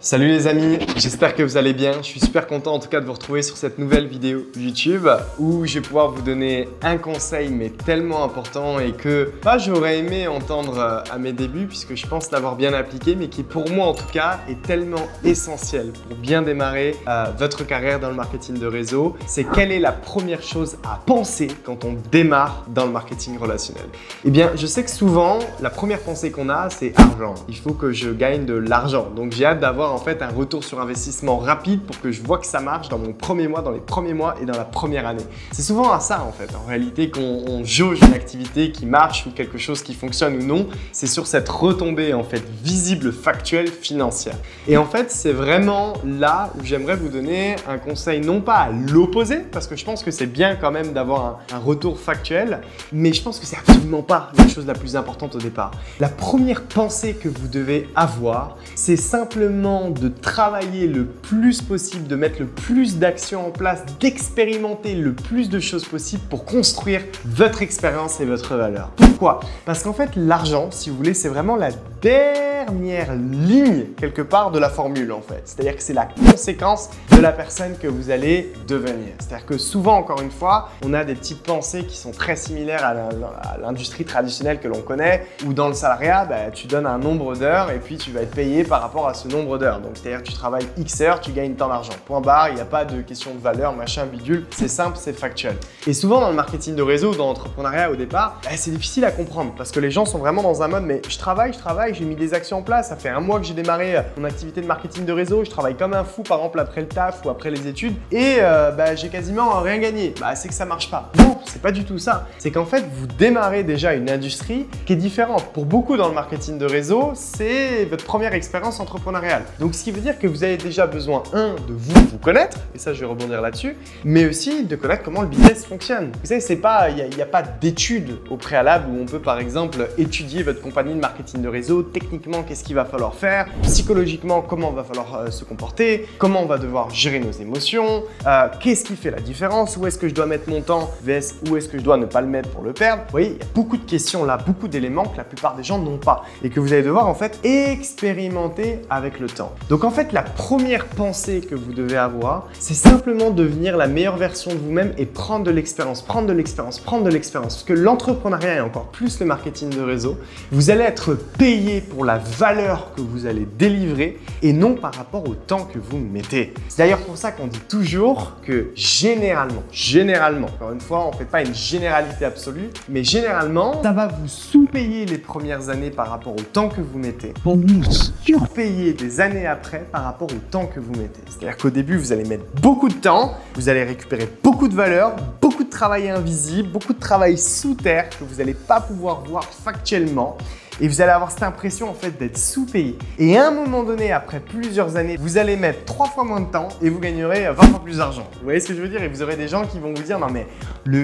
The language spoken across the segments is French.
Salut les amis, j'espère que vous allez bien. Je suis super content en tout cas de vous retrouver sur cette nouvelle vidéo YouTube où je vais pouvoir vous donner un conseil mais tellement important et que j'aurais aimé entendre à mes débuts puisque je pense l'avoir bien appliqué mais qui pour moi en tout cas est tellement essentiel pour bien démarrer votre carrière dans le marketing de réseau. C'est quelle est la première chose à penser quand on démarre dans le marketing relationnel. Eh bien, je sais que souvent la première pensée qu'on a c'est argent. Il faut que je gagne de l'argent. Donc j'ai hâte d'avoir en fait un retour sur investissement rapide pour que je vois que ça marche dans mon premier mois, dans les premiers mois et dans la première année. C'est souvent à ça en fait, en réalité, qu'on jauge une activité qui marche ou quelque chose qui fonctionne ou non. C'est sur cette retombée en fait visible, factuelle, financière. Et en fait, c'est vraiment là où j'aimerais vous donner un conseil, non pas à l'opposé, parce que je pense que c'est bien quand même d'avoir un retour factuel, mais je pense que c'est absolument pas la chose la plus importante au départ. La première pensée que vous devez avoir, c'est simplement de travailler le plus possible, de mettre le plus d'actions en place, d'expérimenter le plus de choses possibles pour construire votre expérience et votre valeur. Pourquoi? Parce qu'en fait, l'argent, si vous voulez, c'est vraiment la dernière ligne quelque part de la formule en fait. C'est-à-dire que c'est la conséquence de la personne que vous allez devenir. C'est-à-dire que souvent, encore une fois, on a des petites pensées qui sont très similaires à l'industrie traditionnelle que l'on connaît, où dans le salariat, tu donnes un nombre d'heures et puis tu vas être payé par rapport à ce nombre d'heures. Donc, c'est-à-dire que tu travailles X heures, tu gagnes tant d'argent. Point barre, il n'y a pas de question de valeur, machin, bidule. C'est simple, c'est factuel. Et souvent, dans le marketing de réseau, dans l'entrepreneuriat au départ, c'est difficile à comprendre parce que les gens sont vraiment dans un mode, mais je travaille, j'ai mis des actions en place. Ça fait un mois que j'ai démarré mon activité de marketing de réseau. Je travaille comme un fou, par exemple, après le taf ou après les études et j'ai quasiment rien gagné. C'est que ça marche pas. Non, c'est pas du tout ça. C'est qu'en fait, vous démarrez déjà une industrie qui est différente. Pour beaucoup dans le marketing de réseau, c'est votre première expérience entrepreneuriale. Donc, ce qui veut dire que vous avez déjà besoin, de vous connaître, et ça, je vais rebondir là-dessus, mais aussi de connaître comment le business fonctionne. Vous savez, il n'y a pas d'études au préalable où on peut, par exemple, étudier votre compagnie de marketing de réseau, techniquement, qu'est-ce qu'il va falloir faire, psychologiquement, comment il va falloir se comporter, comment on va devoir gérer nos émotions, qu'est-ce qui fait la différence, où est-ce que je dois mettre mon temps, vs où est-ce que je dois ne pas le mettre pour le perdre. Vous voyez, il y a beaucoup de questions là, beaucoup d'éléments que la plupart des gens n'ont pas et que vous allez devoir en fait expérimenter avec le temps. Donc en fait, la première pensée que vous devez avoir, c'est simplement devenir la meilleure version de vous-même et prendre de l'expérience, prendre de l'expérience, prendre de l'expérience. Parce que l'entrepreneuriat et encore plus le marketing de réseau, vous allez être payé pour la valeur que vous allez délivrer et non par rapport au temps que vous mettez. C'est d'ailleurs pour ça qu'on dit toujours que généralement, encore une fois, on ne fait pas une généralité absolue, mais généralement, ça va vous sous-payer les premières années par rapport au temps que vous mettez pour vous surpayer des années après par rapport au temps que vous mettez. C'est-à-dire qu'au début, vous allez mettre beaucoup de temps, vous allez récupérer beaucoup de valeur, beaucoup de travail invisible, beaucoup de travail sous terre que vous n'allez pas pouvoir voir factuellement. Et vous allez avoir cette impression en fait d'être sous-payé. Et à un moment donné, après plusieurs années, vous allez mettre 3 fois moins de temps et vous gagnerez 20 fois plus d'argent. Vous voyez ce que je veux dire? Et vous aurez des gens qui vont vous dire non mais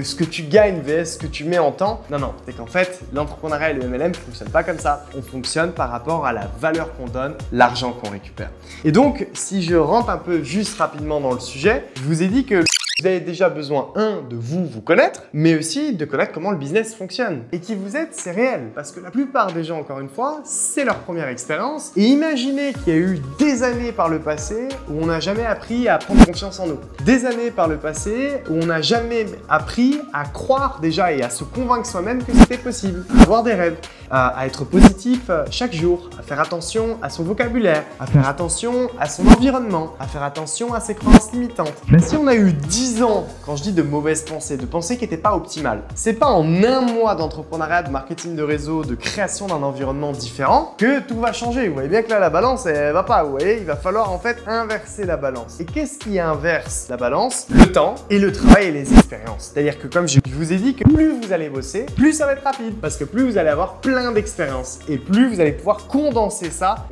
ce que tu gagnes vs ce que tu mets en temps. Non, c'est qu'en fait, l'entrepreneuriat et le MLM ne fonctionnent pas comme ça. On fonctionne par rapport à la valeur qu'on donne, l'argent qu'on récupère. Et donc, si je rentre un peu juste rapidement dans le sujet, je vous ai dit que vous avez déjà besoin, de vous connaître, mais aussi de connaître comment le business fonctionne. Et qui vous êtes, c'est réel. Parce que la plupart des gens, encore une fois, c'est leur première expérience. Et imaginez qu'il y a eu des années par le passé où on n'a jamais appris à prendre confiance en nous. Des années par le passé où on n'a jamais appris à croire déjà et à se convaincre soi-même que c'était possible. À avoir des rêves, à être positif chaque jour, à faire attention à son vocabulaire, à faire attention à son environnement, à faire attention à ses croyances limitantes. Mais si on a eu 10 ans, quand je dis de mauvaises pensées, de pensées qui n'étaient pas optimales, c'est pas en un mois d'entrepreneuriat, de marketing de réseau, de création d'un environnement différent que tout va changer. Vous voyez bien que là, la balance, elle va pas. Vous voyez, il va falloir en fait inverser la balance. Et qu'est-ce qui inverse la balance? Le temps et le travail et les expériences. C'est-à-dire que comme je vous ai dit que plus vous allez bosser, plus ça va être rapide. Parce que plus vous allez avoir plein d'expériences et plus vous allez pouvoir condenser ça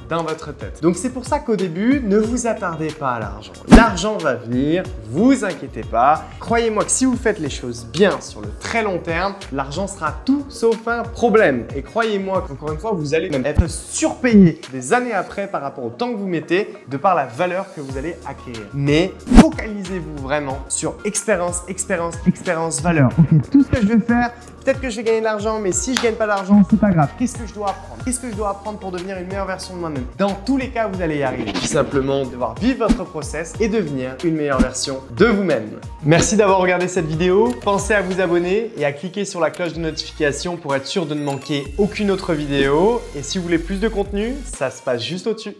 dans votre tête. Donc c'est pour ça qu'au début, ne vous attardez pas à l'argent. L'argent va venir, vous inquiétez pas. Croyez-moi que si vous faites les choses bien sur le très long terme, l'argent sera tout sauf un problème. Et croyez-moi qu'encore une fois, vous allez même être surpayé des années après par rapport au temps que vous mettez de par la valeur que vous allez acquérir. Mais focalisez-vous vraiment sur expérience, valeur. Ok, tout ce que je vais faire, Peut-être que je vais gagner de l'argent, mais si je gagne pas d'argent, c'est pas grave. Qu'est-ce que je dois apprendre? Qu'est-ce que je dois apprendre pour devenir une meilleure version de moi-même? Dans tous les cas, vous allez y arriver. Tout simplement devoir vivre votre process et devenir une meilleure version de vous-même. Merci d'avoir regardé cette vidéo. Pensez à vous abonner et à cliquer sur la cloche de notification pour être sûr de ne manquer aucune autre vidéo. Et si vous voulez plus de contenu, ça se passe juste au-dessus.